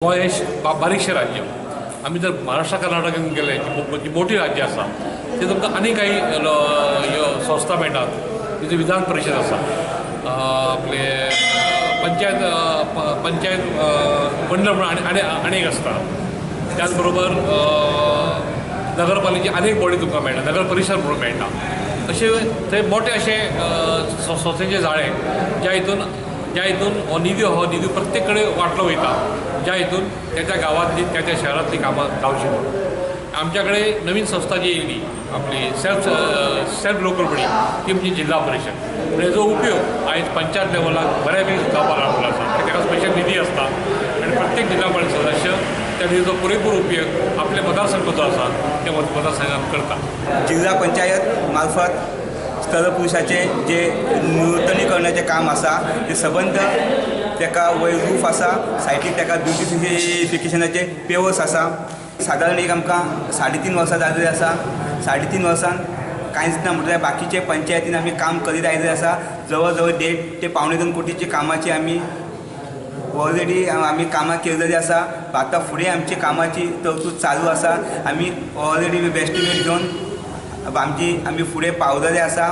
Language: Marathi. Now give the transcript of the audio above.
गोंय हे बारीकशें राज्य. आमी जर महाराष्ट्र कर्नाटकान गेले जी मोठी राज्य आसा ते तुमकां आनी काही संस्था मेळटात. तितून विधान परिशद आसा, आपले पंचायत मंडळ म्हणून आनी एक आसता. त्याच बरोबर नगरपालिकेची अनेक बॉडी तुमकां मेळटा, नगर परिशद म्हणून मेळटा. अशे थंय मोठे अशे संस्थेचे जाळे ज्या हितून हो निधी प्रत्येक कडेन वाटलो वयता, ज्या हितून त्या गांवांतली त्या शहरांतली कामां जावची म्हणून. आमच्याकडे नवीन संस्था जी येयली आपली सेल्फ लोकल बॉडी ती म्हणजे जिल्हा परिशद. हेजो उपयोग आयज पंचायत लेवलाक बऱ्यापैकी जावपाक लागलो आसा. ताका स्पेशल निधी आसता आनी प्रत्येक जिल्हा परिशद सदस्य त्या निधीचो पुरेपूर उपयोग आपले मतदारसंघ जो आसा त्या मतदारसंघात करता. जिल्हा पंचायत मार्फत स्तर पुरुषाचे जे नूतनीकरणाचे काम आसा ते सबंद ताका वयर रूफ आसा, सायडीक ताका ब्युटिफिकेशनाचे पेवर्स आसा. सादारण एक आमकां 3.5 वर्सां जाल्ली आसा. 3.5 वर्सान कांयच ना म्हटल्यार बाकीचे पंचायतीन आमी काम करीत आयिल्ले आसा. जवळ जवळ 1.5 ते 2.5 कोटीची कामाची आमी ऑलरेडी आमी कामां केलेली आसा. आतां फुडें आमची कामाची तरतूद चालू आसा. आमी ऑलरेडी एस्टिमेट घेवन आमी फुडें पावलेले आसा.